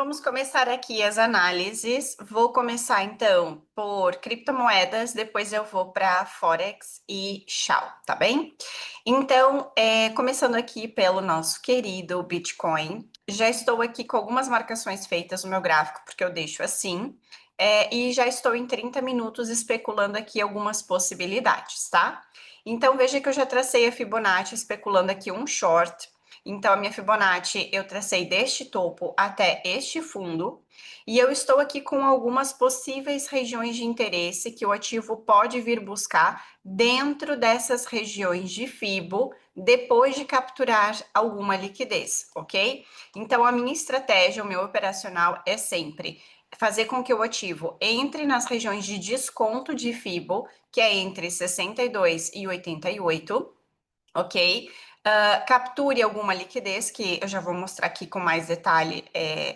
vamos começar aqui as análises. Vou começar então por criptomoedas, depois eu vou para Forex e Shao, tá bem? Então, começando aqui pelo nosso querido Bitcoin, já estou aqui com algumas marcações feitas no meu gráfico, porque eu deixo assim, e já estou em 30 minutos especulando aqui algumas possibilidades, tá? Então, veja que eu já tracei a Fibonacci especulando aqui um short. Então, a minha Fibonacci eu tracei deste topo até este fundo, e eu estou aqui com algumas possíveis regiões de interesse que o ativo pode vir buscar dentro dessas regiões de Fibo, depois de capturar alguma liquidez, ok? Então, a minha estratégia, o meu operacional é sempre fazer com que o ativo entre nas regiões de desconto de Fibo, que é entre 62 e 88, ok? Capture alguma liquidez, que eu já vou mostrar aqui com mais detalhe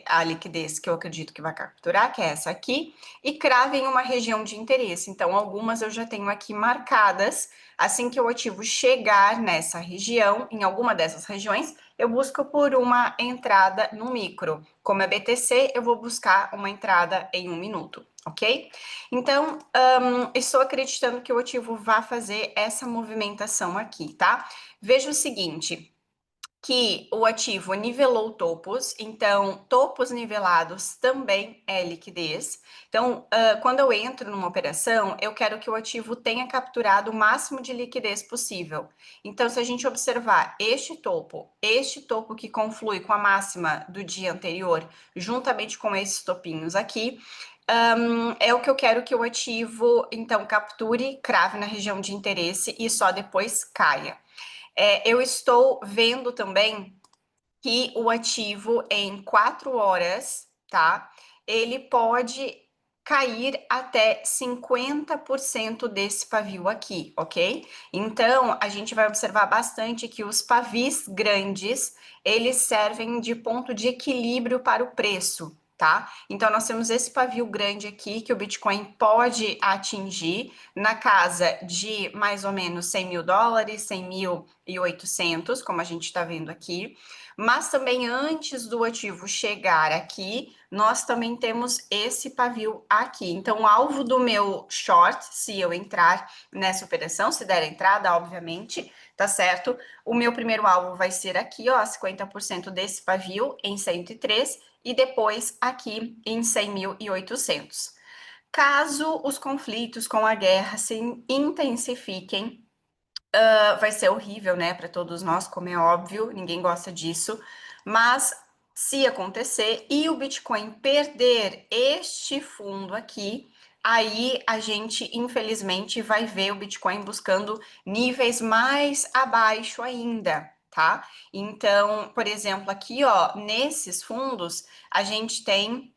a liquidez que eu acredito que vai capturar, que é essa aqui, e crave em uma região de interesse. Então, algumas eu já tenho aqui marcadas. Assim que o ativo chegar nessa região, em alguma dessas regiões, eu busco por uma entrada no micro. Como é BTC, eu vou buscar uma entrada em 1 minuto, ok? Então, estou acreditando que o ativo vai fazer essa movimentação aqui, tá? Veja o seguinte, que o ativo nivelou topos, então topos nivelados também é liquidez. Então, quando eu entro numa operação, eu quero que o ativo tenha capturado o máximo de liquidez possível. Então, se a gente observar este topo que conflui com a máxima do dia anterior, juntamente com esses topinhos aqui, é o que eu quero que o ativo, então, capture, crave na região de interesse e só depois caia. Eu estou vendo também que o ativo em 4 horas, tá? Ele pode cair até 50% desse pavio aqui, ok? Então, a gente vai observar bastante que os pavis grandes, eles servem de ponto de equilíbrio para o preço, tá? Então, nós temos esse pavio grande aqui que o Bitcoin pode atingir na casa de mais ou menos 100 mil dólares, 100.800, como a gente está vendo aqui. Mas também antes do ativo chegar aqui, nós também temos esse pavio aqui. Então, o alvo do meu short, se eu entrar nessa operação, se der entrada, obviamente, tá certo? O meu primeiro alvo vai ser aqui, ó, 50% desse pavio em 103 e depois aqui em 100.800. Caso os conflitos com a guerra se intensifiquem, vai ser horrível, né, para todos nós, como é óbvio, ninguém gosta disso, mas se acontecer e o Bitcoin perder este fundo aqui, aí a gente, infelizmente, vai ver o Bitcoin buscando níveis mais abaixo ainda, tá? Então, por exemplo, aqui, ó, nesses fundos, a gente tem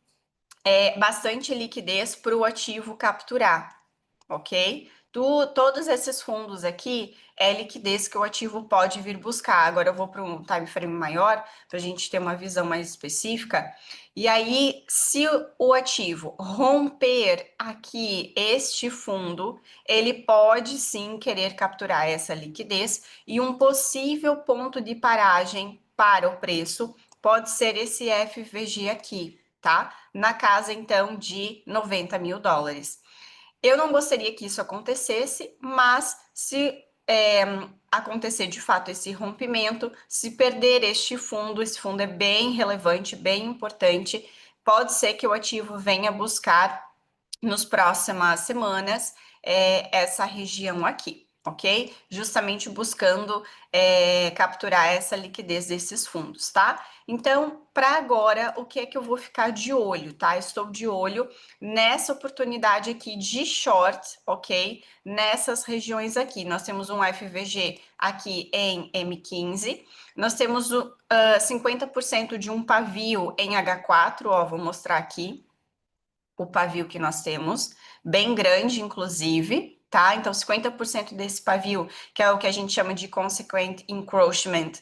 bastante liquidez para o ativo capturar, ok? Todos esses fundos aqui é liquidez que o ativo pode vir buscar. Agora eu vou para um time frame maior, para a gente ter uma visão mais específica. E aí, se o ativo romper aqui este fundo, ele pode sim querer capturar essa liquidez, e um possível ponto de paragem para o preço pode ser esse FVG aqui, tá? Na casa, então, de 90 mil dólares. Eu não gostaria que isso acontecesse, mas se acontecer de fato esse rompimento, se perder este fundo, esse fundo é bem relevante, bem importante, pode ser que o ativo venha buscar nos próximas semanas essa região aqui, ok? Justamente buscando capturar essa liquidez desses fundos, tá? Então, para agora, o que é que eu vou ficar de olho, tá? Estou de olho nessa oportunidade aqui de short, ok? Nessas regiões aqui. Nós temos um FVG aqui em M15, nós temos 50% de um pavio em H4, ó, vou mostrar aqui o pavio que nós temos, bem grande, inclusive, tá? Então, 50% desse pavio, que é o que a gente chama de consequent encroachment,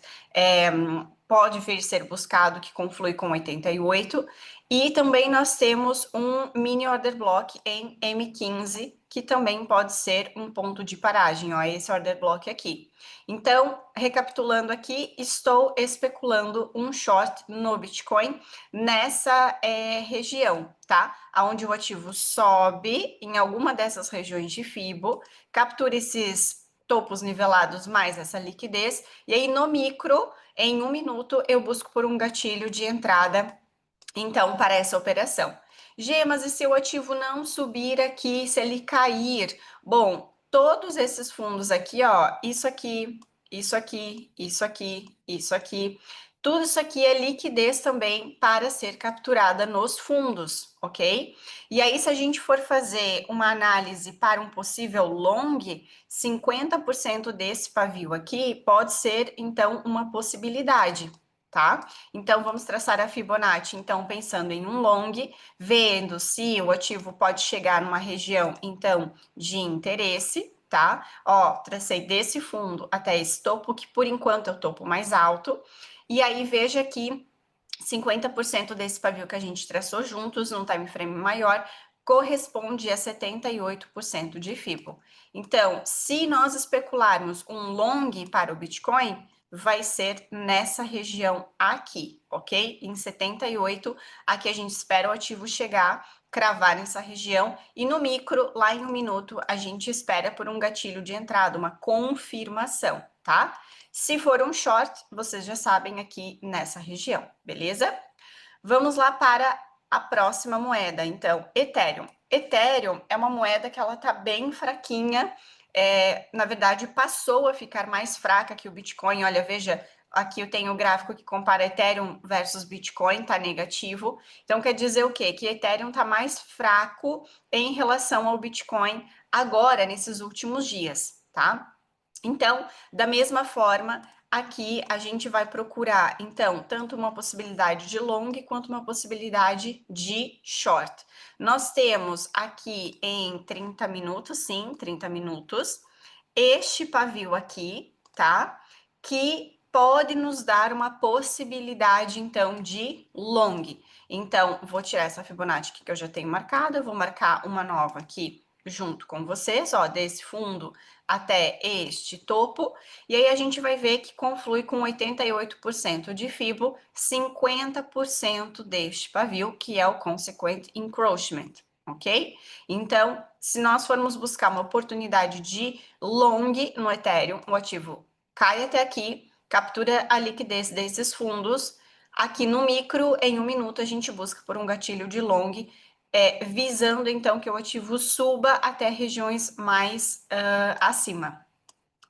pode vir ser buscado, que conflui com 88. E também nós temos um mini order block em M15, que também pode ser um ponto de paragem, ó, esse order block aqui. Então, recapitulando aqui, estou especulando um short no Bitcoin nessa região, tá? Onde o ativo sobe em alguma dessas regiões de Fibo, captura esses topos nivelados mais essa liquidez, e aí no micro, em 1 minuto, eu busco por um gatilho de entrada, então, para essa operação. Gê, mas e se o ativo não subir aqui, se ele cair? Bom, todos esses fundos aqui, ó, isso aqui, isso aqui, isso aqui, isso aqui, tudo isso aqui é liquidez também para ser capturada nos fundos, ok? E aí, se a gente for fazer uma análise para um possível long, 50% desse pavio aqui pode ser, então, uma possibilidade, tá? Então, vamos traçar a Fibonacci, então, pensando em um long, vendo se o ativo pode chegar numa região, então, de interesse, tá? Ó, tracei desse fundo até esse topo, que por enquanto é o topo mais alto, e aí veja que 50% desse pavio que a gente traçou juntos, num time frame maior, corresponde a 78% de FIBO. Então, se nós especularmos um long para o Bitcoin, vai ser nessa região aqui, ok? Em 78, aqui a gente espera o ativo chegar, cravar nessa região, e no micro, lá em 1 minuto, a gente espera por um gatilho de entrada, uma confirmação, tá? Se for um short, vocês já sabem aqui nessa região, beleza? Vamos lá para a próxima moeda, então, Ethereum. Ethereum é uma moeda que ela tá bem fraquinha, na verdade passou a ficar mais fraca que o Bitcoin. Olha, veja, aqui eu tenho o gráfico que compara Ethereum versus Bitcoin, tá negativo. Então quer dizer o quê? Que Ethereum tá mais fraco em relação ao Bitcoin agora, nesses últimos dias, tá? Então, da mesma forma, aqui a gente vai procurar, então, tanto uma possibilidade de long quanto uma possibilidade de short. Nós temos aqui em 30 minutos, sim, 30 minutos, este pavio aqui, tá? Que pode nos dar uma possibilidade, então, de long. Então, vou tirar essa Fibonacci aqui que eu já tenho marcada, vou marcar uma nova aqui junto com vocês, ó, desse fundo até este topo, e aí a gente vai ver que conflui com 88% de FIBO, 50% deste pavio, que é o consequent encroachment, ok? Então, se nós formos buscar uma oportunidade de long no Ethereum, o ativo cai até aqui, captura a liquidez desses fundos, aqui no micro, em 1 minuto, a gente busca por um gatilho de long, visando então que o ativo suba até regiões mais acima,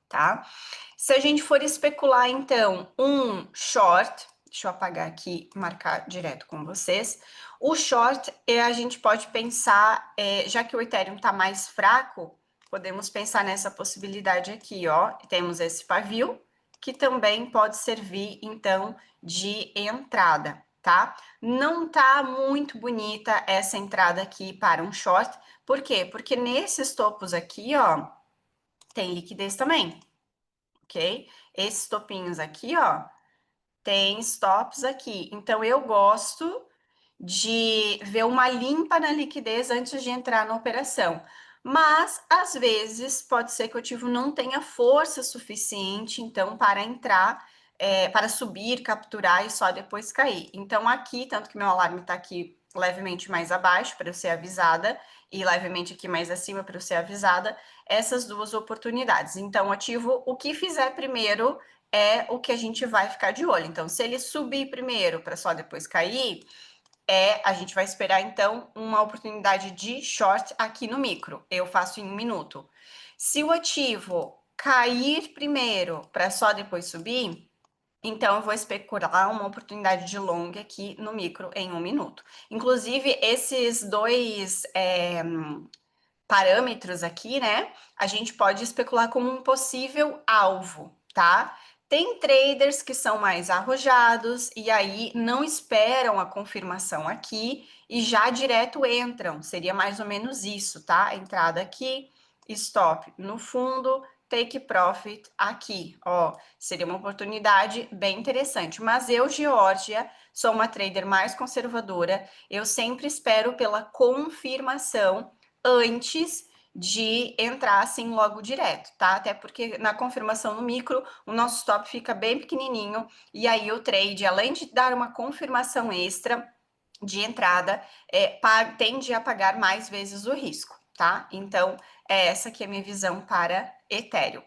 tá? Se a gente for especular então um short, deixa eu apagar aqui, marcar direto com vocês. O short, a gente pode pensar, já que o Ethereum está mais fraco, podemos pensar nessa possibilidade aqui, ó. Temos esse pavio, que também pode servir então de entrada, tá? Não tá muito bonita essa entrada aqui para um short, por quê? Porque nesses topos aqui, ó, tem liquidez também, ok? Esses topinhos aqui, ó, tem stops aqui. Então, eu gosto de ver uma limpa na liquidez antes de entrar na operação. Mas, às vezes, pode ser que o ativo não tenha força suficiente, então, para entrar, para subir, capturar e só depois cair. Então, aqui, tanto que meu alarme está aqui levemente mais abaixo para eu ser avisada e levemente aqui mais acima para eu ser avisada, essas duas oportunidades. Então, o ativo, o que fizer primeiro é o que a gente vai ficar de olho. Então, se ele subir primeiro para só depois cair, a gente vai esperar, então, uma oportunidade de short aqui no micro. Eu faço em 1 minuto. Se o ativo cair primeiro para só depois subir, então eu vou especular uma oportunidade de long aqui no micro em 1 minuto. Inclusive, esses dois parâmetros aqui, né? A gente pode especular como um possível alvo, tá? Tem traders que são mais arrojados e aí não esperam a confirmação aqui e já direto entram. Seria mais ou menos isso, tá? Entrada aqui, stop no fundo, take profit aqui, ó. Seria uma oportunidade bem interessante. Mas eu, Geórgia, sou uma trader mais conservadora. Eu sempre espero pela confirmação antes de entrar assim logo direto, tá? Até porque na confirmação no micro, o nosso stop fica bem pequenininho e aí o trade, além de dar uma confirmação extra de entrada, tende a pagar mais vezes o risco, tá? Então, essa aqui é a minha visão para Ethereum.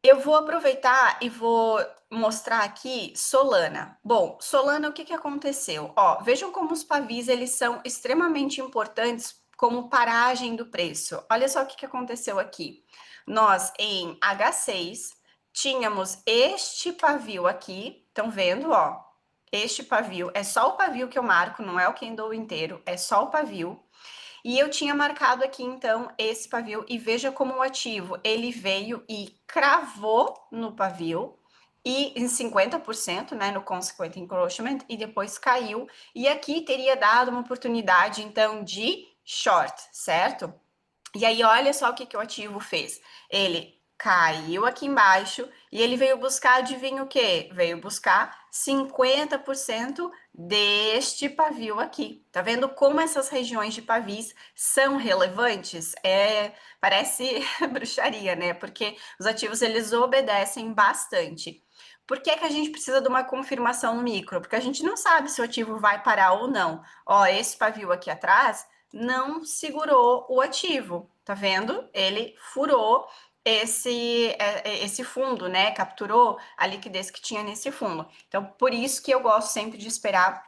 Eu vou aproveitar e vou mostrar aqui Solana. Bom, Solana, o que aconteceu? Ó, vejam como os pavis, eles são extremamente importantes como paragem do preço. Olha só o que aconteceu aqui. Nós, em H6, tínhamos este pavio aqui, estão vendo, ó? Este pavio, é só o pavio que eu marco, não é o candle inteiro, é só o pavio. E eu tinha marcado aqui, então, esse pavio, e veja como o ativo, ele veio e cravou no pavio, e em 50%, né, no consequent encroachment, e depois caiu, e aqui teria dado uma oportunidade, então, de short, certo? E aí, olha só o que o ativo fez. Ele caiu aqui embaixo e ele veio buscar, adivinha o quê? Veio buscar 50% deste pavio aqui. Tá vendo como essas regiões de pavis são relevantes? Parece bruxaria, né? Porque os ativos, eles obedecem bastante. Por que que a gente precisa de uma confirmação no micro? Porque a gente não sabe se o ativo vai parar ou não. Ó, esse pavio aqui atrás não segurou o ativo, tá vendo? Ele furou esse fundo, né? Capturou a liquidez que tinha nesse fundo. Então, por isso que eu gosto sempre de esperar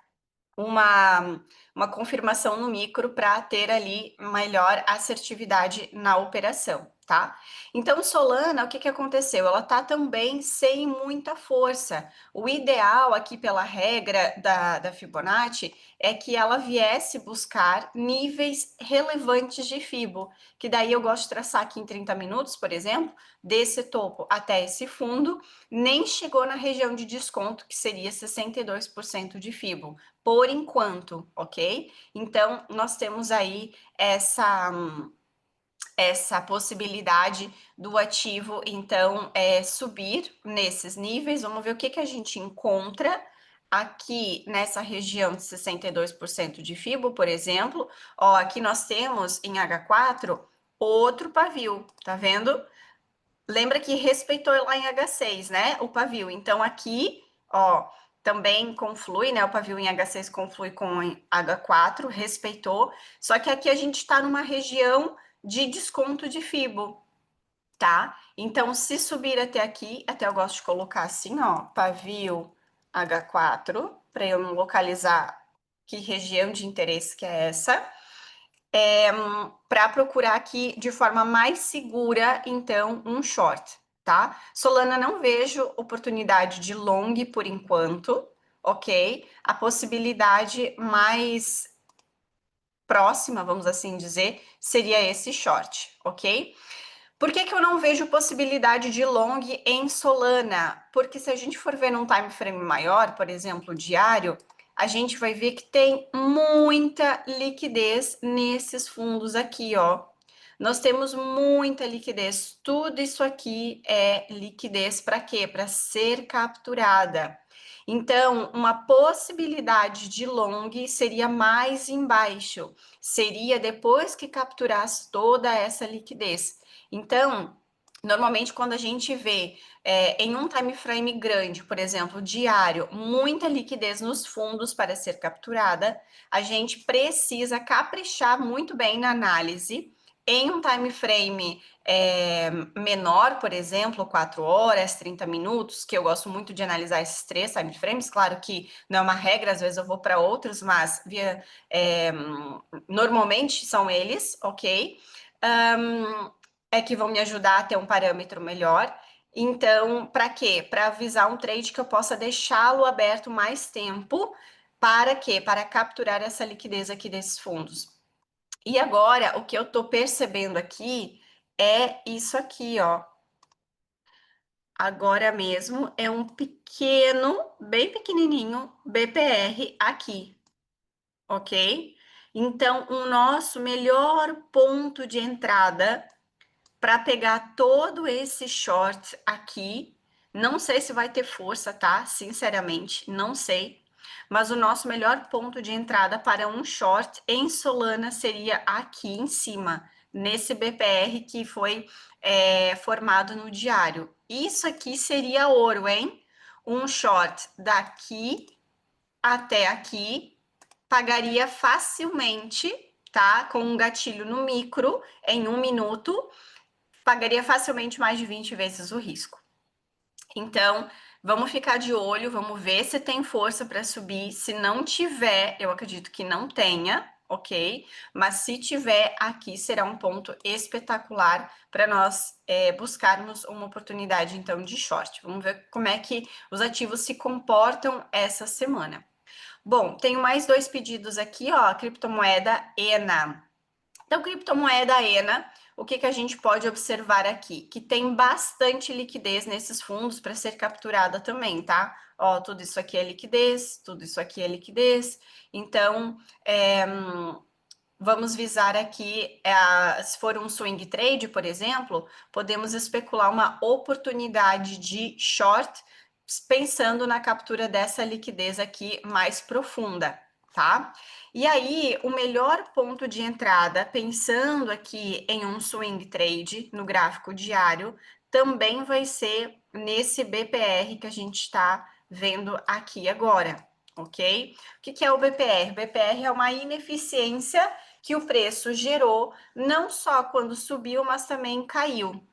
uma confirmação no micro para ter ali melhor assertividade na operação, tá? Então, Solana, o que aconteceu? Ela tá também sem muita força. O ideal aqui, pela regra da Fibonacci, é que ela viesse buscar níveis relevantes de Fibo, que daí eu gosto de traçar aqui em 30 minutos, por exemplo, desse topo até esse fundo, nem chegou na região de desconto, que seria 62% de Fibo por enquanto, ok? Então, nós temos aí essa possibilidade do ativo, então, subir nesses níveis. Vamos ver o que a gente encontra aqui nessa região de 62% de FIBO, por exemplo. Ó, aqui nós temos em H4 outro pavio, tá vendo? Lembra que respeitou lá em H6, né? O pavio. Então, aqui, ó, também conflui, né? O pavio em H6 conflui com H4, respeitou. Só que aqui a gente está numa região de desconto de FIBO, tá? Então, se subir até aqui, até eu gosto de colocar assim, ó, pavio H4, para eu me localizar que região de interesse que é essa. Para procurar aqui de forma mais segura, então, um short, tá? Solana, não vejo oportunidade de long por enquanto, ok? A possibilidade mais próxima, vamos assim dizer, seria esse short, ok? Por que eu não vejo possibilidade de long em Solana? Porque se a gente for ver num time frame maior, por exemplo, diário, a gente vai ver que tem muita liquidez nesses fundos aqui, ó. Nós temos muita liquidez. Tudo isso aqui é liquidez para quê? Para ser capturada. Então, uma possibilidade de long seria mais embaixo. Seria depois que capturasse toda essa liquidez. Então, normalmente quando a gente vê em um time frame grande, por exemplo, diário, muita liquidez nos fundos para ser capturada, a gente precisa caprichar muito bem na análise. Em um time frame menor, por exemplo, 4 horas, 30 minutos, que eu gosto muito de analisar esses 3 time frames, claro que não é uma regra, às vezes eu vou para outros, mas normalmente são eles, ok? Que vão me ajudar a ter um parâmetro melhor. Então, para quê? Para avisar um trade que eu possa deixá-lo aberto mais tempo. Para quê? Para capturar essa liquidez aqui desses fundos. E agora, o que eu estou percebendo aqui é isso aqui, ó. Agora mesmo é um pequeno, bem pequenininho, BPR aqui, ok? Então, o nosso melhor ponto de entrada para pegar todo esse short aqui. Não sei se vai ter força, tá? Sinceramente, não sei. Mas o nosso melhor ponto de entrada para um short em Solana seria aqui em cima, nesse BPR que foi formado no diário. Isso aqui seria ouro, hein? Um short daqui até aqui pagaria facilmente, tá? Com um gatilho no micro, em 1 minuto, pagaria facilmente mais de 20 vezes o risco. Então, vamos ficar de olho, vamos ver se tem força para subir. Se não tiver, eu acredito que não tenha, ok? Mas se tiver, aqui será um ponto espetacular para nós buscarmos uma oportunidade, então, de short. Vamos ver como é que os ativos se comportam essa semana. Bom, tenho mais 2 pedidos aqui, ó, criptomoeda ENA. Então, criptomoeda ENA, o que a gente pode observar aqui? Que tem bastante liquidez nesses fundos para ser capturada também, tá? Ó, tudo isso aqui é liquidez, tudo isso aqui é liquidez. Então, vamos visar aqui, se for um swing trade, por exemplo, podemos especular uma oportunidade de short, pensando na captura dessa liquidez aqui mais profunda, tá? E aí, o melhor ponto de entrada, pensando aqui em um swing trade no gráfico diário, também vai ser nesse BPR que a gente está vendo aqui agora, ok? O que é o BPR? O BPR é uma ineficiência que o preço gerou, não só quando subiu, mas também caiu,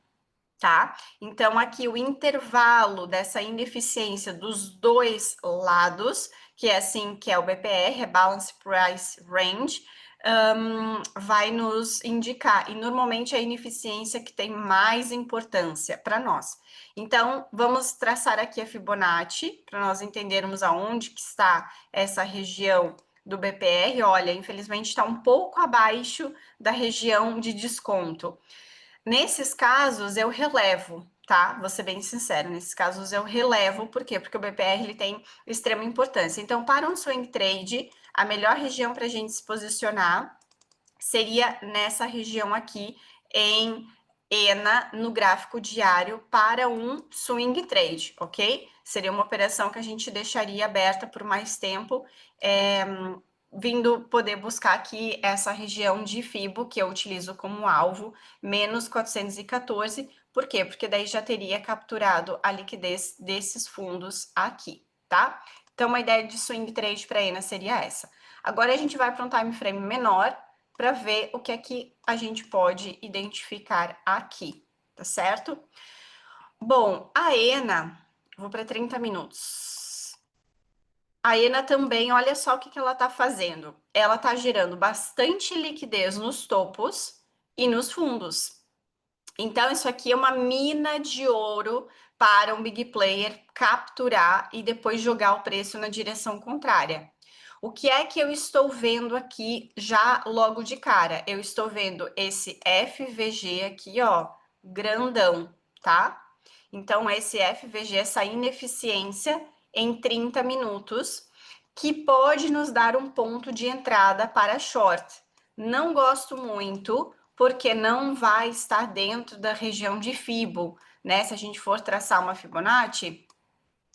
tá? Então, aqui o intervalo dessa ineficiência dos dois lados, que é assim que é o BPR, é Balance Price Range, vai nos indicar, e normalmente é a ineficiência que tem mais importância para nós. Então, vamos traçar aqui a Fibonacci, para nós entendermos aonde que está essa região do BPR. Olha, infelizmente está um pouco abaixo da região de desconto. Nesses casos, eu relevo, tá? Vou ser bem sincero, nesses casos eu relevo, por quê? Porque o BPR ele tem extrema importância. Então, para um swing trade, a melhor região para a gente se posicionar seria nessa região aqui em ENA no gráfico diário para um swing trade, ok? Seria uma operação que a gente deixaria aberta por mais tempo, vindo poder buscar aqui essa região de FIBO que eu utilizo como alvo, menos 414, por quê? Porque daí já teria capturado a liquidez desses fundos aqui, tá? Então, uma ideia de swing trade para ENA seria essa. Agora, a gente vai para um time frame menor, para ver o que é que a gente pode identificar aqui, tá certo? Bom, a ENA, vou para 30 minutos. A ENA também, olha só o que ela está fazendo. Ela está gerando bastante liquidez nos topos e nos fundos. Então, isso aqui é uma mina de ouro para um big player capturar e depois jogar o preço na direção contrária. O que é que eu estou vendo aqui já logo de cara? Eu estou vendo esse FVG aqui, ó, grandão, tá? Então, esse FVG, essa ineficiência em 30 minutos, que pode nos dar um ponto de entrada para short. Não gosto muito, porque não vai estar dentro da região de Fibo, né? Se a gente for traçar uma Fibonacci,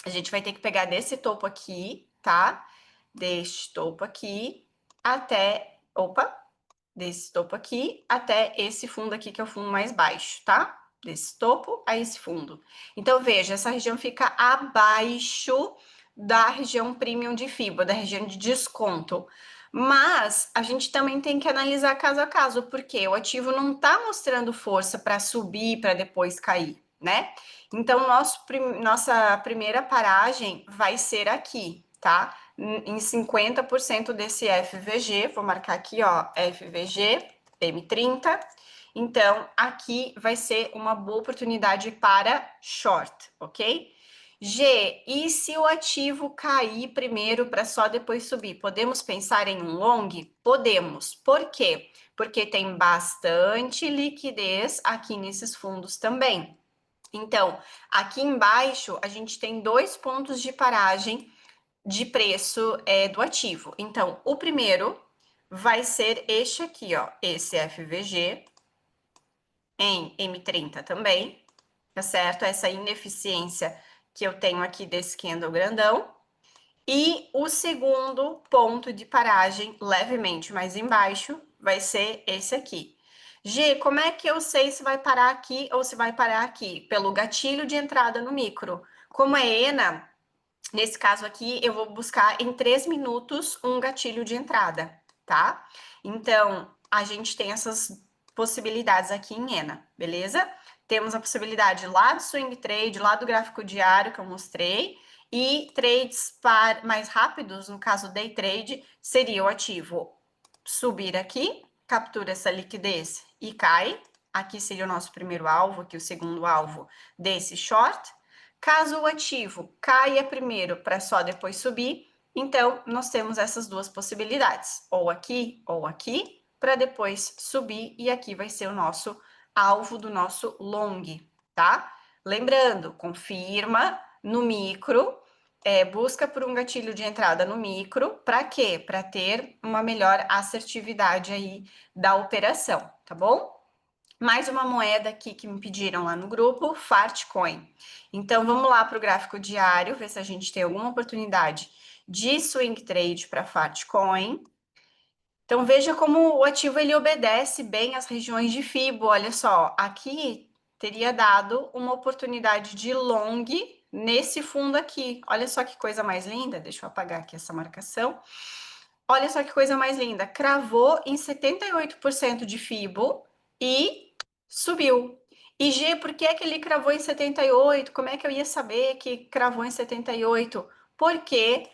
a gente vai ter que pegar desse topo aqui, tá? Deste topo aqui até, desse topo aqui até esse fundo aqui, que é o fundo mais baixo, tá? Desse topo a esse fundo. Então, veja, essa região fica abaixo da região premium de FIBO, da região de desconto. Mas a gente também tem que analisar caso a caso, porque o ativo não está mostrando força para subir para depois cair, né? Então, nossa primeira paragem vai ser aqui, tá? Em 50% desse FVG, vou marcar aqui, ó, FVG, M30. Então, aqui vai ser uma boa oportunidade para short, ok? G, e se o ativo cair primeiro para só depois subir? Podemos pensar em um long? Podemos. Por quê? Porque tem bastante liquidez aqui nesses fundos também. Então, aqui embaixo, a gente tem 2 pontos de paragem de preço do ativo. Então, o primeiro vai ser este aqui, ó, esse FVG, em M30 também, tá certo? Essa ineficiência que eu tenho aqui desse candle grandão. E o segundo ponto de paragem, levemente mais embaixo, vai ser esse aqui. G, como é que eu sei se vai parar aqui ou se vai parar aqui? Pelo gatilho de entrada no micro. Como é ENA, nesse caso aqui, eu vou buscar em 3 minutos um gatilho de entrada, tá? Então, a gente tem essas possibilidades aqui em ENA, beleza? Temos a possibilidade lá do swing trade, lá do gráfico diário que eu mostrei, e trades mais rápidos, no caso day trade, seria o ativo subir aqui, captura essa liquidez e cai. Aqui seria o nosso primeiro alvo, aqui o segundo alvo desse short. Caso o ativo caia primeiro para só depois subir, então nós temos essas duas possibilidades, ou aqui, para depois subir, e aqui vai ser o nosso alvo do nosso long, tá? Lembrando, confirma no micro, busca por um gatilho de entrada no micro, para quê? Para ter uma melhor assertividade aí da operação, tá bom? Mais uma moeda aqui que me pediram lá no grupo, Fartcoin. Então, vamos lá para o gráfico diário, ver se a gente tem alguma oportunidade de swing trade para Fartcoin. Então, veja como o ativo ele obedece bem às regiões de Fibo. Olha só, aqui teria dado uma oportunidade de long nesse fundo aqui. Olha só que coisa mais linda. Deixa eu apagar aqui essa marcação. Olha só que coisa mais linda. Cravou em 78% de Fibo e subiu. E G, por que que ele cravou em 78? Como é que eu ia saber que cravou em 78? Porque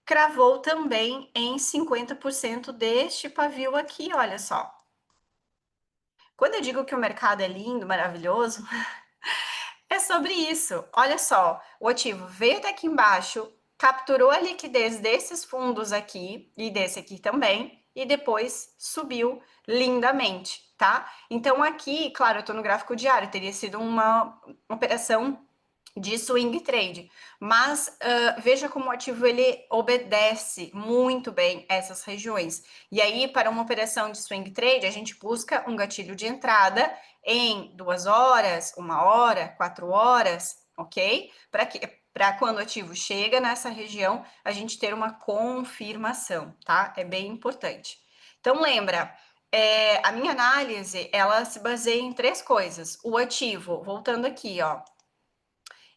cravou também em 50% deste pavio aqui, olha só. Quando eu digo que o mercado é lindo, maravilhoso, é sobre isso. Olha só, o ativo veio até aqui embaixo, capturou a liquidez desses fundos aqui e desse aqui também, e depois subiu lindamente, tá? Então aqui, claro, eu tô no gráfico diário, teria sido uma operação de swing trade, mas veja como o ativo ele obedece muito bem essas regiões. E aí, para uma operação de swing trade, a gente busca um gatilho de entrada em 2 horas, 1 hora, 4 horas, ok? Para quando o ativo chega nessa região, a gente ter uma confirmação, tá? É bem importante. Então, lembra, a minha análise, ela se baseia em 3 coisas. O ativo, voltando aqui, ó,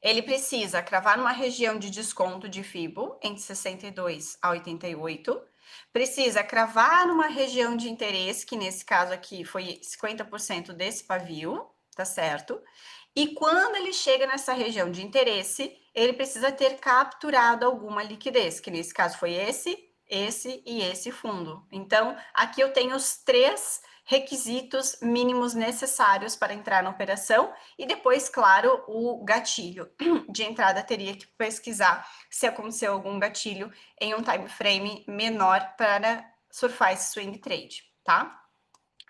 ele precisa cravar numa região de desconto de FIBO entre 62 a 88. Precisa cravar numa região de interesse, que nesse caso aqui foi 50% desse pavio, tá certo? E quando ele chega nessa região de interesse, ele precisa ter capturado alguma liquidez, que nesse caso foi esse e esse fundo. Então, aqui eu tenho os 3 requisitos mínimos necessários para entrar na operação e depois, claro, o gatilho de entrada teria que pesquisar se aconteceu algum gatilho em um time frame menor para surfar esse swing trade, tá?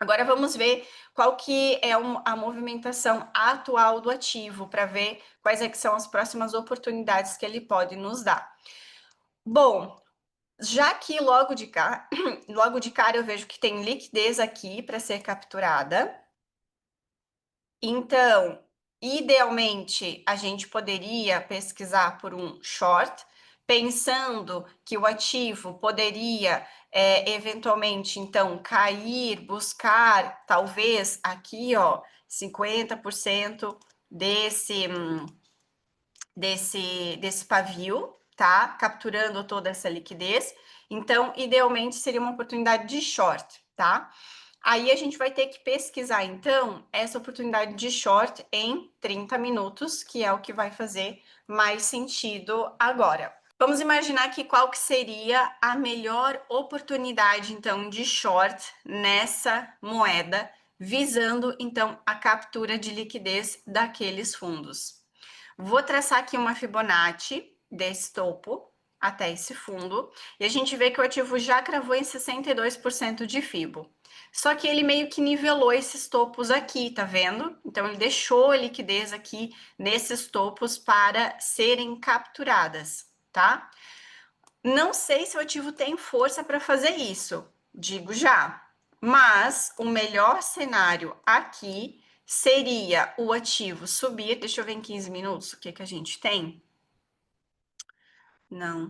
Agora vamos ver qual que é a movimentação atual do ativo para ver quais é que são as próximas oportunidades que ele pode nos dar. Bom, já que logo de cara eu vejo que tem liquidez aqui para ser capturada. Então, idealmente, a gente poderia pesquisar por um short, pensando que o ativo poderia, eventualmente, então, cair, buscar, talvez, aqui, ó, 50% desse, desse pavio, tá? Capturando toda essa liquidez. Então, idealmente, seria uma oportunidade de short, tá? Aí a gente vai ter que pesquisar, então, essa oportunidade de short em 30 minutos, que é o que vai fazer mais sentido agora. Vamos imaginar que qual que seria a melhor oportunidade, então, de short nessa moeda, visando, então, a captura de liquidez daqueles fundos. Vou traçar aqui uma Fibonacci desse topo até esse fundo, e a gente vê que o ativo já cravou em 62% de Fibo. Só que ele meio que nivelou esses topos aqui, tá vendo? Então, ele deixou a liquidez aqui nesses topos para serem capturadas, tá? Não sei se o ativo tem força para fazer isso, digo já. Mas o melhor cenário aqui seria o ativo subir. Deixa eu ver em 15 minutos o que que a gente tem. Não,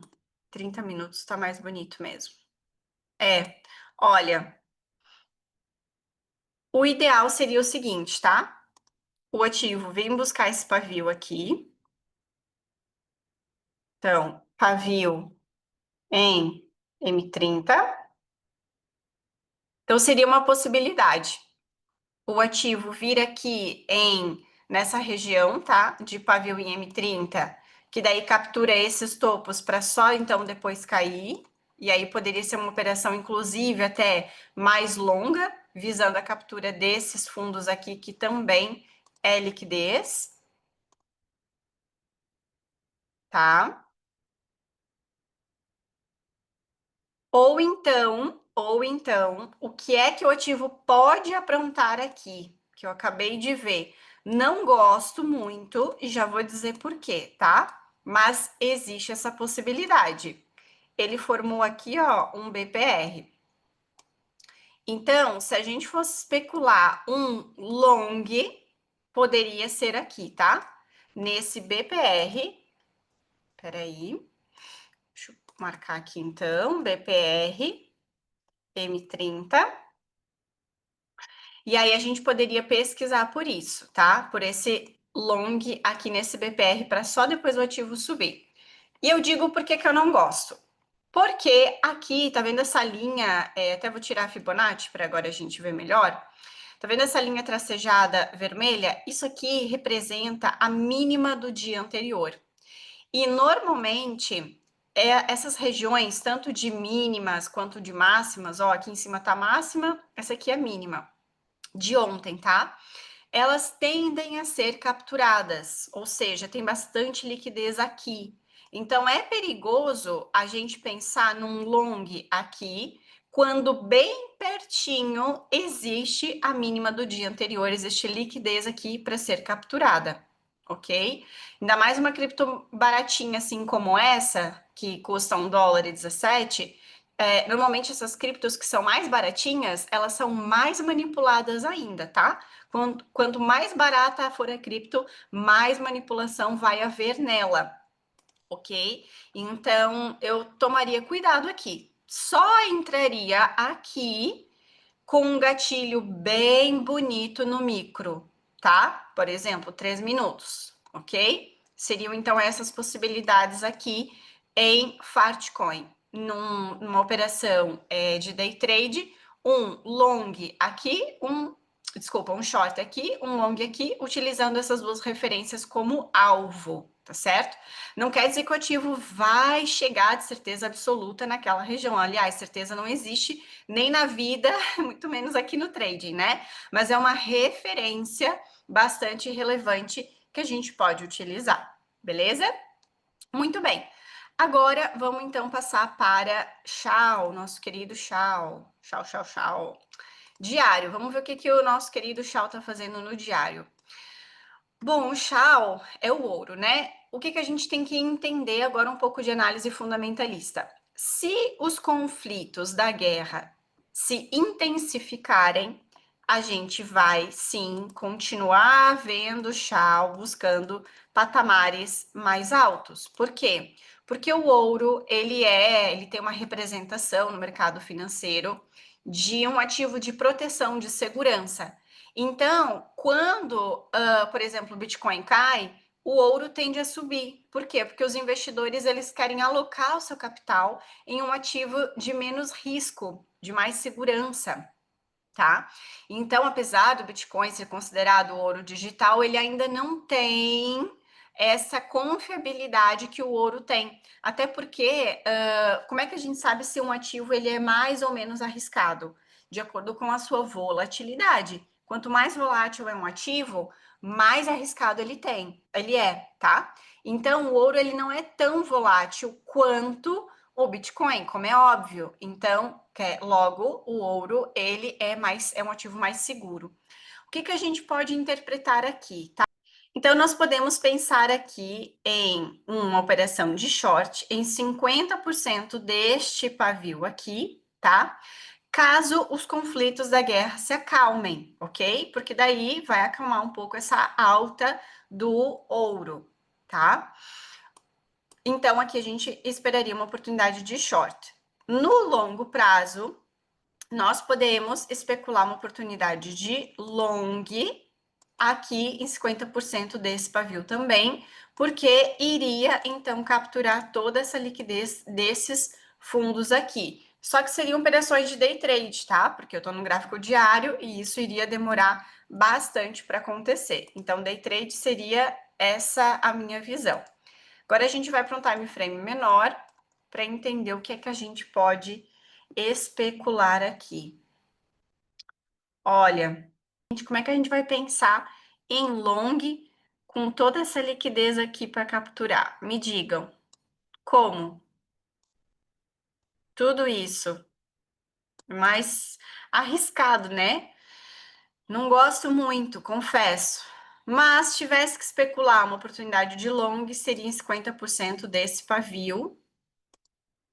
30 minutos tá mais bonito mesmo. Olha, O ideal seria o seguinte, tá? O ativo vem buscar esse pavio aqui. Então, pavio em M30. Então, seria uma possibilidade. O ativo vir aqui nessa região, tá? De pavio em M30, que daí captura esses topos para só então depois cair. E aí poderia ser uma operação, inclusive, até mais longa, visando a captura desses fundos aqui, que também é liquidez, tá? Ou então, o que é que o ativo pode aprontar aqui? Que eu acabei de ver. Não gosto muito e já vou dizer por quê, tá? Mas existe essa possibilidade. Ele formou aqui, ó, um BPR. Então, se a gente fosse especular um long, poderia ser aqui, tá? Nesse BPR. Peraí. Deixa eu marcar aqui então, BPR M30. E aí a gente poderia pesquisar por isso, tá? Por esse long aqui nesse BPR para só depois o ativo subir. E eu digo por que que eu não gosto. Porque aqui, tá vendo essa linha? Até vou tirar a Fibonacci para agora a gente ver melhor. Tá vendo essa linha tracejada vermelha? Isso aqui representa a mínima do dia anterior. E normalmente essas regiões, tanto de mínimas quanto de máximas, ó, aqui em cima tá máxima, essa aqui é mínima de ontem, tá? Elas tendem a ser capturadas, ou seja, tem bastante liquidez aqui. Então é perigoso a gente pensar num long aqui, quando bem pertinho existe a mínima do dia anterior, existe liquidez aqui para ser capturada, ok? Ainda mais uma cripto baratinha assim como essa, que custa $1,17. Normalmente essas criptos que são mais baratinhas, elas são mais manipuladas ainda, tá? Quanto mais barata for a cripto, mais manipulação vai haver nela, ok? Então eu tomaria cuidado aqui. Só entraria aqui com um gatilho bem bonito no micro, tá? Por exemplo, 3 minutos, ok? Seriam então essas possibilidades aqui em Fartcoin, numa operação de day trade, um long aqui, um short aqui, um long aqui, utilizando essas duas referências como alvo, tá certo? Não quer dizer que o ativo vai chegar de certeza absoluta naquela região. Aliás, certeza não existe nem na vida, muito menos aqui no trading, né? Mas é uma referência bastante relevante que a gente pode utilizar, beleza? Muito bem. Agora vamos então passar para Shao, nosso querido Shao. Shao. Diário. Vamos ver o que, que o nosso querido Shao está fazendo no diário. Bom, o Shao é o ouro, né? O que, que a gente tem que entender agora um pouco de análise fundamentalista? Se os conflitos da guerra se intensificarem, a gente vai sim continuar vendo Shao buscando patamares mais altos. Por quê? Porque o ouro, ele tem uma representação no mercado financeiro de um ativo de proteção de segurança. Então, quando, por exemplo, o Bitcoin cai, o ouro tende a subir. Por quê? Porque os investidores eles querem alocar o seu capital em um ativo de menos risco, de mais segurança, tá? Então, apesar do Bitcoin ser considerado ouro digital, ele ainda não tem essa confiabilidade que o ouro tem. Até porque, como é que a gente sabe se um ativo ele é mais ou menos arriscado? De acordo com a sua volatilidade. Quanto mais volátil é um ativo, mais arriscado ele é, tá? Então, o ouro ele não é tão volátil quanto o Bitcoin, como é óbvio. Então, logo, o ouro ele é um ativo mais seguro. O que, que a gente pode interpretar aqui, tá? Então, nós podemos pensar aqui em uma operação de short em 50% deste pavio aqui, tá? Caso os conflitos da guerra se acalmem, ok? Porque daí vai acalmar um pouco essa alta do ouro, tá? Então, aqui a gente esperaria uma oportunidade de short. No longo prazo, nós podemos especular uma oportunidade de long aqui em 50% desse pavio também, porque iria então capturar toda essa liquidez desses fundos aqui. Só que seriam operações de day trade, tá? Porque eu tô no gráfico diário e isso iria demorar bastante para acontecer. Então, day trade seria essa a minha visão. Agora a gente vai para um time frame menor para entender o que é que a gente pode especular aqui. Olha, gente, como é que a gente vai pensar em long com toda essa liquidez aqui para capturar? Me digam, como? Tudo isso mais arriscado, né? Não gosto muito, confesso. Mas se tivesse que especular uma oportunidade de long, seria em 50% desse pavio,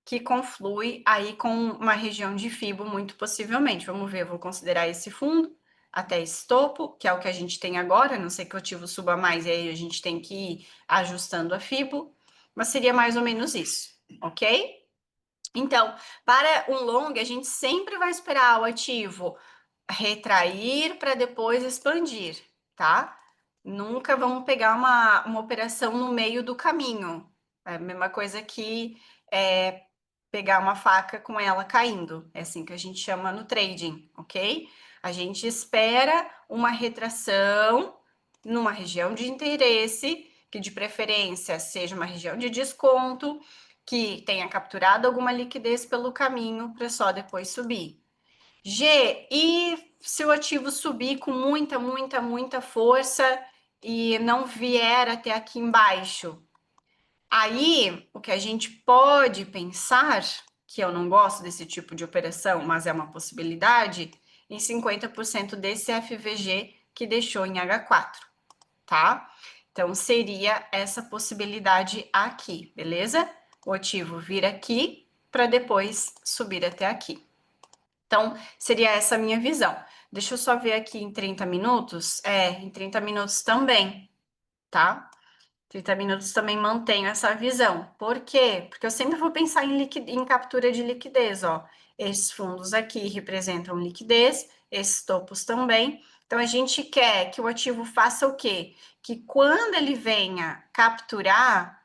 que conflui aí com uma região de FIBO, muito possivelmente. Vamos ver, eu vou considerar esse fundo até esse topo, que é o que a gente tem agora, a não sei que o ativo suba mais, e aí a gente tem que ir ajustando a FIBO, mas seria mais ou menos isso, ok? Então, para um long, a gente sempre vai esperar o ativo retrair para depois expandir, tá? Nunca vamos pegar uma operação no meio do caminho. É a mesma coisa que pegar uma faca com ela caindo. É assim que a gente chama no trading, ok? A gente espera uma retração numa região de interesse, que de preferência seja uma região de desconto, que tenha capturado alguma liquidez pelo caminho para só depois subir. G, e se o ativo subir com muita força e não vier até aqui embaixo? Aí, o que a gente pode pensar, que eu não gosto desse tipo de operação, mas é uma possibilidade, em 50% desse FVG que deixou em H4, tá? Então, seria essa possibilidade aqui, beleza? O ativo vir aqui para depois subir até aqui. Então, seria essa a minha visão. Deixa eu só ver aqui em 30 minutos. Em 30 minutos também, tá? 30 minutos também mantenho essa visão. Por quê? Porque eu sempre vou pensar em captura de liquidez, ó. Esses fundos aqui representam liquidez, esses topos também. Então, a gente quer que o ativo faça o quê? Que quando ele venha capturar,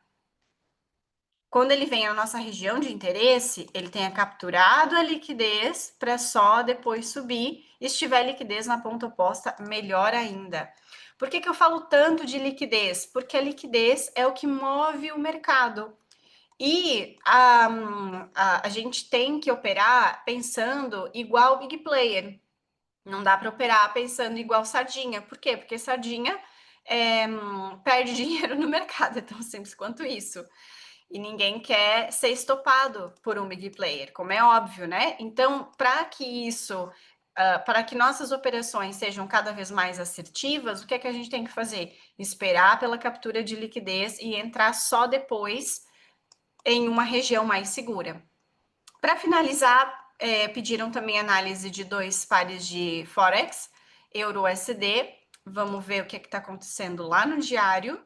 quando ele vem à nossa região de interesse, ele tenha capturado a liquidez para só depois subir. E se tiver liquidez na ponta oposta, melhor ainda. Por que eu falo tanto de liquidez? Porque a liquidez é o que move o mercado. E a gente tem que operar pensando igual big player. Não dá para operar pensando igual sardinha. Por quê? Porque sardinha perde dinheiro no mercado. É tão simples quanto isso. E ninguém quer ser estopado por um big player, como é óbvio, né? Então, para que isso, para que nossas operações sejam cada vez mais assertivas, o que é que a gente tem que fazer? Esperar pela captura de liquidez e entrar só depois em uma região mais segura. Para finalizar, pediram também análise de dois pares de Forex, Euro-USD. Vamos ver o que está acontecendo lá no diário.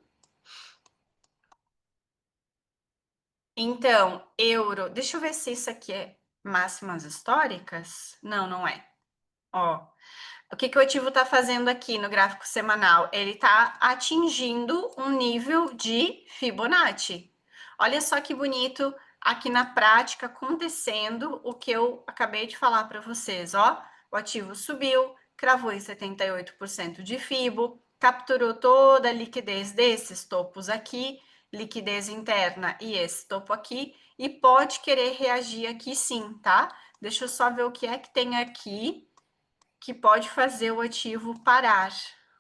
Então, euro. Deixa eu ver se isso aqui é máximas históricas. Não, não é. Ó, o que o ativo está fazendo aqui no gráfico semanal? Ele está atingindo um nível de Fibonacci. Olha só que bonito aqui na prática acontecendo o que eu acabei de falar para vocês, ó. O ativo subiu, cravou em 78% de Fibo, capturou toda a liquidez desses topos aqui, liquidez interna e esse topo aqui, e pode querer reagir aqui sim, tá? Deixa eu só ver o que é que tem aqui que pode fazer o ativo parar,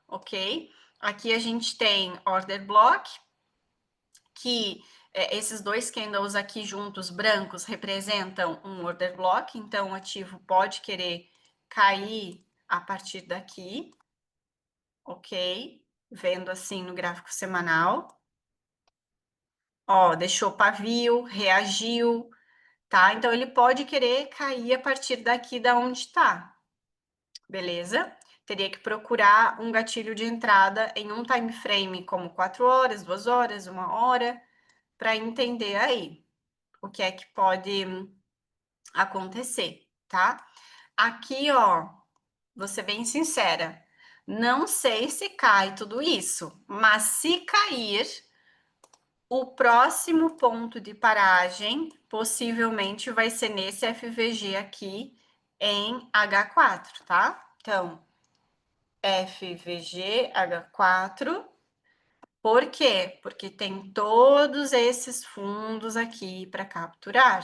ok? Aqui a gente tem order block, que esses dois candles aqui juntos, brancos, representam um order block, então o ativo pode querer cair a partir daqui, ok? Vendo assim no gráfico semanal. Ó, deixou pavio, reagiu, tá? Então ele pode querer cair a partir daqui da onde tá, beleza? Teria que procurar um gatilho de entrada em um time frame como 4 horas, 2 horas, 1 hora, para entender aí o que é que pode acontecer, tá? Aqui, ó, vou ser bem sincera, não sei se cai tudo isso, mas se cair, o próximo ponto de paragem possivelmente vai ser nesse FVG aqui em H4, tá? Então, FVG H4. Por quê? Porque tem todos esses fundos aqui para capturar.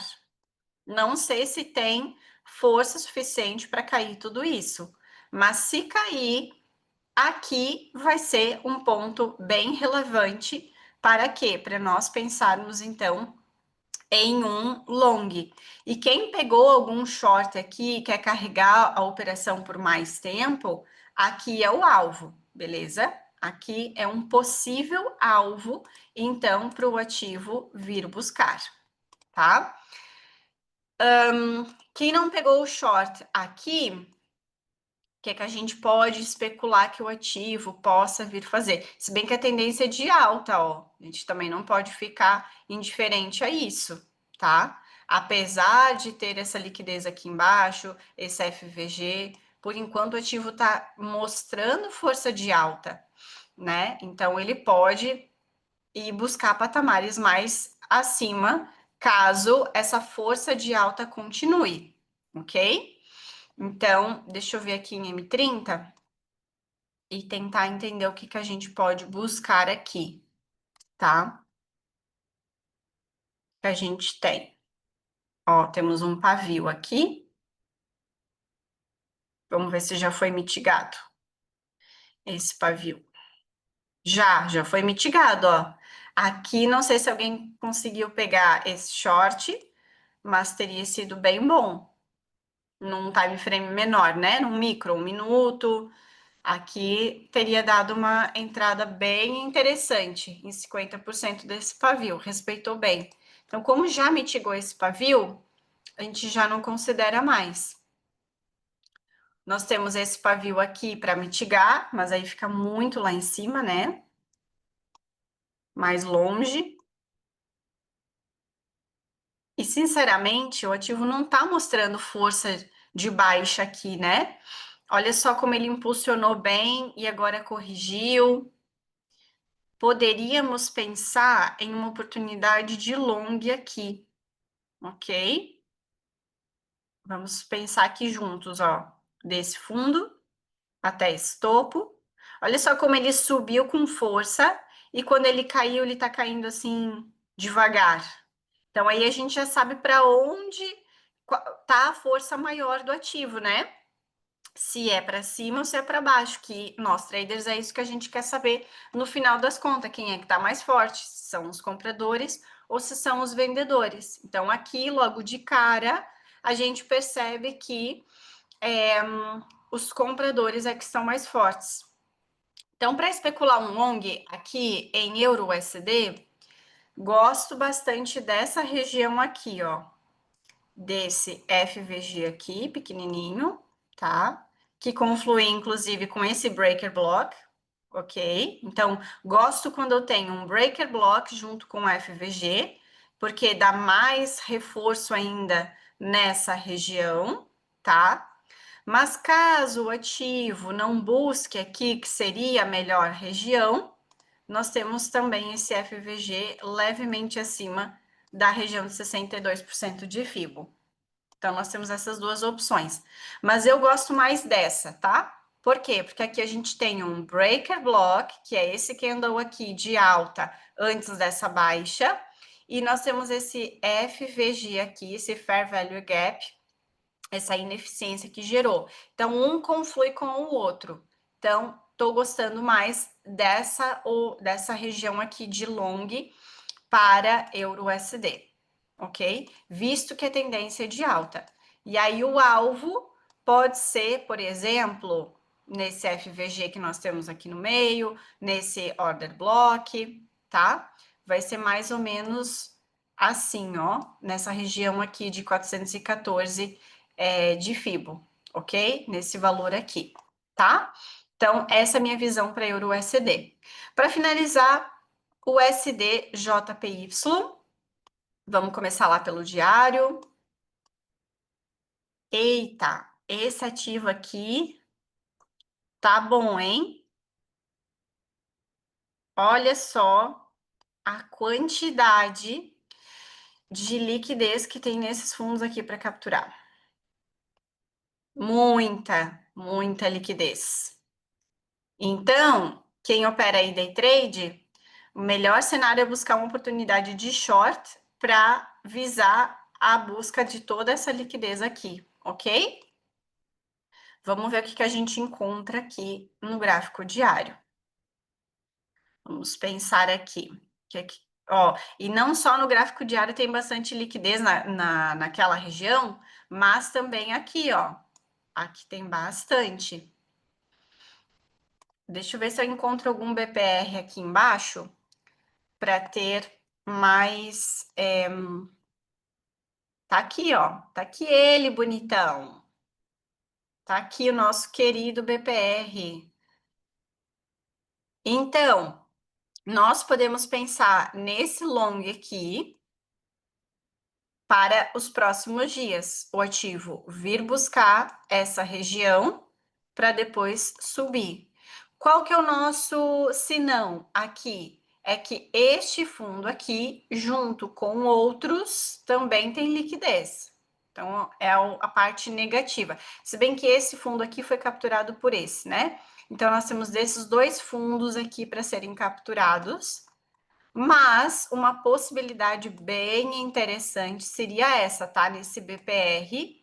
Não sei se tem força suficiente para cair tudo isso, mas se cair, aqui vai ser um ponto bem relevante para quê? Para nós pensarmos então em um long. E quem pegou algum short aqui e quer carregar a operação por mais tempo, aqui é o alvo, beleza? Aqui é um possível alvo, então, para o ativo vir buscar, tá? Quem não pegou o short aqui, o que é que a gente pode especular que o ativo possa vir fazer? Se bem que a tendência é de alta, ó. A gente também não pode ficar indiferente a isso, tá? Apesar de ter essa liquidez aqui embaixo, esse FVG, por enquanto o ativo está mostrando força de alta, né? Então ele pode ir buscar patamares mais acima, caso essa força de alta continue, ok? Então, deixa eu ver aqui em M30 e tentar entender o que que a gente pode buscar aqui, tá? Que a gente tem. Ó, temos um pavio aqui. Vamos ver se já foi mitigado esse pavio. Já foi mitigado, ó. Aqui, não sei se alguém conseguiu pegar esse short, mas teria sido bem bom. Num time frame menor, né? Num micro, 1 minuto. Aqui teria dado uma entrada bem interessante em 50% desse pavio, respeitou bem. Então, como já mitigou esse pavio, a gente já não considera mais. Nós temos esse pavio aqui para mitigar, mas aí fica muito lá em cima, né? Mais longe. E, sinceramente, o ativo não está mostrando força de baixa aqui, né? Olha só como ele impulsionou bem e agora corrigiu. Poderíamos pensar em uma oportunidade de long aqui, ok? Vamos pensar aqui juntos, ó, desse fundo até esse topo. Olha só como ele subiu com força e quando ele caiu, ele tá caindo assim devagar. Então aí a gente já sabe para onde tá a força maior do ativo, né? Se é para cima ou se é para baixo, que nós traders é isso que a gente quer saber no final das contas, quem é que está mais forte, se são os compradores ou se são os vendedores. Então, aqui, logo de cara, a gente percebe que os compradores é que são mais fortes. Então, para especular um long aqui em Euro USD, gosto bastante dessa região aqui, ó, desse FVG aqui, pequenininho, tá? Que conflui, inclusive, com esse breaker block, ok? Então, gosto quando eu tenho um breaker block junto com o FVG, porque dá mais reforço ainda nessa região, tá? Mas caso o ativo não busque aqui, que seria a melhor região, nós temos também esse FVG levemente acima da região de 62% de FIBO. Então, nós temos essas duas opções. Mas eu gosto mais dessa, tá? Por quê? Porque aqui a gente tem um breaker block, que é esse que andou aqui de alta antes dessa baixa, e nós temos esse FVG aqui, esse Fair Value Gap, essa ineficiência que gerou. Então, um conflui com o outro. Então, estou gostando mais dessa região aqui de long para Euro USD, ok? Visto que a tendência é de alta. E aí o alvo pode ser, por exemplo, nesse FVG que nós temos aqui no meio, nesse order block, tá? Vai ser mais ou menos assim, ó, nessa região aqui de 414 de FIBO, ok? Nesse valor aqui, tá? Então, essa é a minha visão para Euro USD. Para finalizar, o SDJPY, vamos começar lá pelo diário. Eita, esse ativo aqui tá bom, hein? Olha só a quantidade de liquidez que tem nesses fundos aqui para capturar. Muita liquidez. Então, quem opera aí day trade, o melhor cenário é buscar uma oportunidade de short para visar a busca de toda essa liquidez aqui, ok? Vamos ver o que a gente encontra aqui no gráfico diário. Vamos pensar aqui. Ó, e não só no gráfico diário tem bastante liquidez naquela região, mas também aqui, ó. Aqui tem bastante. Deixa eu ver se eu encontro algum BPR aqui embaixo para ter mais. Tá aqui, ó. Tá aqui ele, bonitão. Tá aqui o nosso querido BPR. Então, nós podemos pensar nesse long aqui para os próximos dias. O ativo vir buscar essa região para depois subir. Qual que é o nosso senão aqui? É que este fundo aqui, junto com outros, também tem liquidez. Então, é a parte negativa. Se bem que esse fundo aqui foi capturado por esse, né? Então, nós temos desses dois fundos aqui para serem capturados. Mas uma possibilidade bem interessante seria essa, tá? Nesse BPR,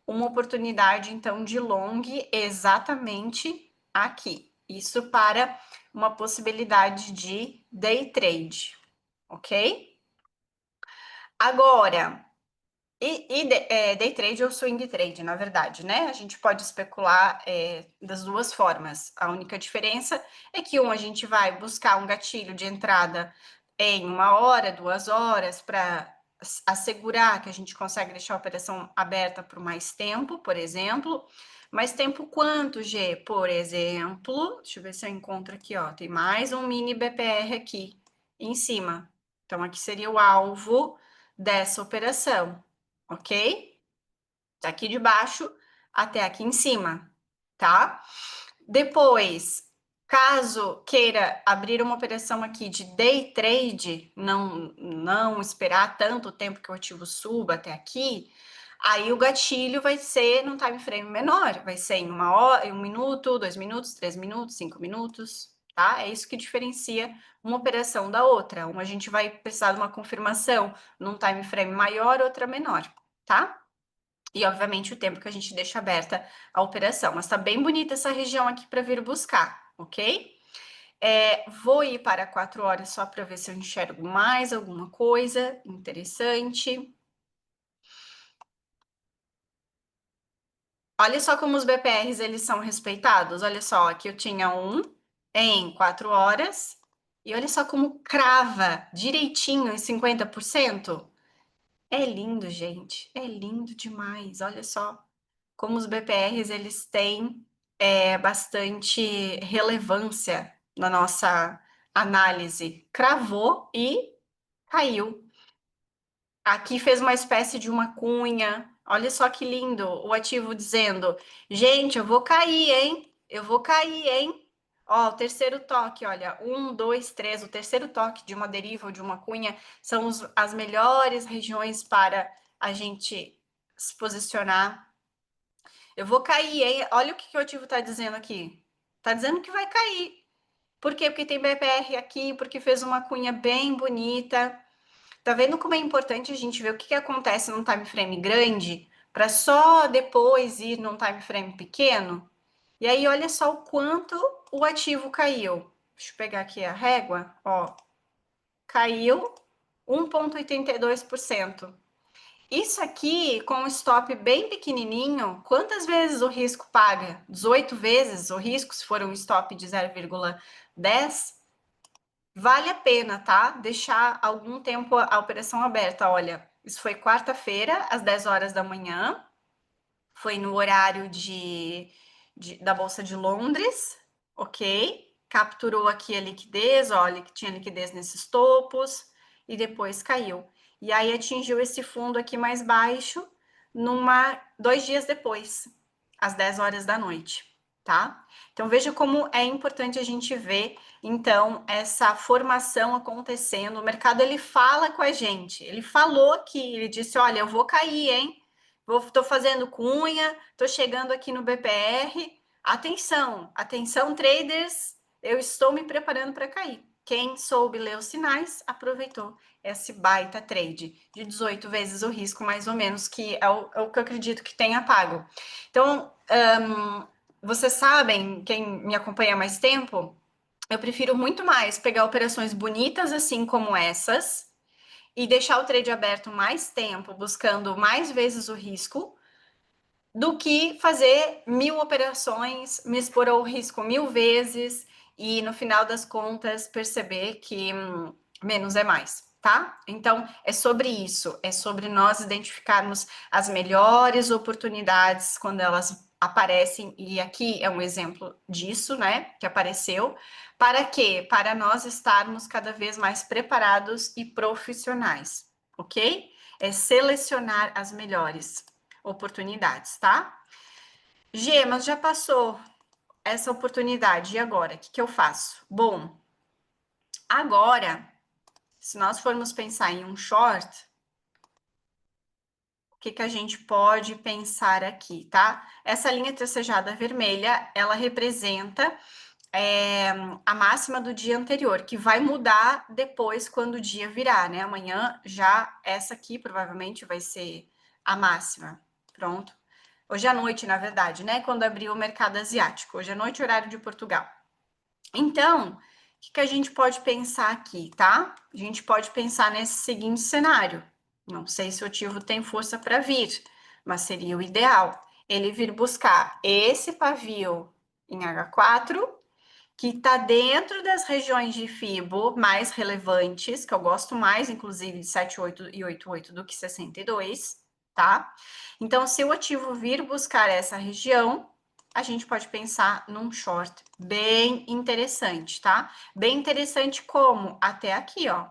uma oportunidade, então, de long exatamente aqui. Isso para uma possibilidade de day trade, ok? Agora, day trade ou swing trade, na verdade, né? A gente pode especular das duas formas. A única diferença é que a gente vai buscar um gatilho de entrada em 1 hora, 2 horas, para assegurar que a gente consegue deixar a operação aberta por mais tempo, por exemplo. Mais tempo quanto, G? Por exemplo, deixa eu ver se eu encontro aqui, ó. Tem mais um mini BPR aqui em cima. Então, aqui seria o alvo dessa operação, ok? Daqui de baixo até aqui em cima, tá? Depois, caso queira abrir uma operação aqui de day trade, não esperar tanto tempo que o ativo suba até aqui, aí o gatilho vai ser num time frame menor, vai ser em 1 hora, em 1 minuto, 2 minutos, 3 minutos, 5 minutos, tá? É isso que diferencia uma operação da outra. Uma a gente vai precisar de uma confirmação num time frame maior, outra menor, tá? E, obviamente, o tempo que a gente deixa aberta a operação. Mas tá bem bonita essa região aqui para vir buscar, ok? Vou ir para 4 horas só para ver se eu enxergo mais alguma coisa interessante. Olha só como os BPRs eles são respeitados. Olha só, aqui eu tinha um em 4 horas. E olha só como crava direitinho em 50%. É lindo, gente. É lindo demais. Olha só como os BPRs eles têm bastante relevância na nossa análise. Cravou e caiu. Aqui fez uma espécie de uma cunha. Olha só que lindo o ativo dizendo: gente, eu vou cair, hein? Eu vou cair, hein? Ó, o terceiro toque, olha, 1, 2, 3. O terceiro toque de uma deriva ou de uma cunha são as melhores regiões para a gente se posicionar. Eu vou cair, hein? Olha o que o ativo está dizendo aqui. Está dizendo que vai cair. Por quê? Porque tem BPR aqui, porque fez uma cunha bem bonita. Tá vendo como é importante a gente ver o que acontece num time frame grande para só depois ir num time frame pequeno? E aí, olha só o quanto o ativo caiu. Deixa eu pegar aqui a régua, ó. Caiu 1,82%. Isso aqui, com um stop bem pequenininho, quantas vezes o risco paga? 18 vezes o risco, se for um stop de 0,10? Vale a pena, tá? Deixar algum tempo a operação aberta. Olha, isso foi quarta-feira, às 10 horas da manhã. Foi no horário da Bolsa de Londres, ok? Capturou aqui a liquidez, olha que tinha liquidez nesses topos e depois caiu. E aí atingiu esse fundo aqui mais baixo 2 dias depois. às 10 horas da noite, tá? Então, veja como é importante a gente ver, então, essa formação acontecendo. O mercado, ele fala com a gente. Ele falou aqui, ele disse, olha, eu vou cair, hein? Tô fazendo cunha, tô chegando aqui no BPR. Atenção, atenção, traders, eu estou me preparando para cair. Quem soube ler os sinais, aproveitou esse baita trade de 18 vezes o risco, mais ou menos, que é o que eu acredito que tenha pago. Então, vocês sabem, quem me acompanha há mais tempo, eu prefiro muito mais pegar operações bonitas assim como essas e deixar o trade aberto mais tempo, buscando mais vezes o risco, do que fazer 1000 operações, me expor ao risco 1000 vezes e no final das contas perceber que menos é mais, tá? Então é sobre isso, é sobre nós identificarmos as melhores oportunidades quando elas aparecem, e aqui é um exemplo disso, né, que apareceu. Para quê? Para nós estarmos cada vez mais preparados e profissionais, ok? É selecionar as melhores oportunidades, tá? Gê, mas já passou essa oportunidade, e agora? O que eu faço? Bom, agora, se nós formos pensar em um short, o que a gente pode pensar aqui, tá? Essa linha tracejada vermelha, ela representa a máxima do dia anterior, que vai mudar depois quando o dia virar, né? Amanhã já essa aqui provavelmente vai ser a máxima. Pronto. Hoje à noite, na verdade, né? Quando abriu o mercado asiático. Hoje à noite, horário de Portugal. Então, o que a gente pode pensar aqui, tá? A gente pode pensar nesse seguinte cenário. Não sei se o ativo tem força para vir, mas seria o ideal. Ele vir buscar esse pavio em H4, que está dentro das regiões de FIBO mais relevantes, que eu gosto mais, inclusive, de 78 e 88 do que 62, tá? Então, se o ativo vir buscar essa região, a gente pode pensar num short bem interessante, tá? Bem interessante como? Até aqui, ó.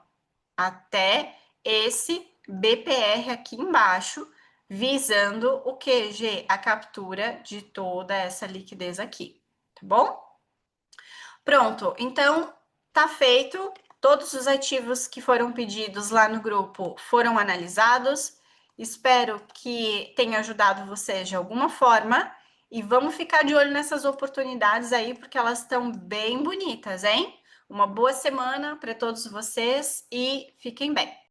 Até esse BPR aqui embaixo, visando o que, G? A captura de toda essa liquidez aqui, tá bom? Pronto, então tá feito. Todos os ativos que foram pedidos lá no grupo foram analisados. Espero que tenha ajudado vocês de alguma forma. E vamos ficar de olho nessas oportunidades aí, porque elas estão bem bonitas, hein? Uma boa semana para todos vocês e fiquem bem.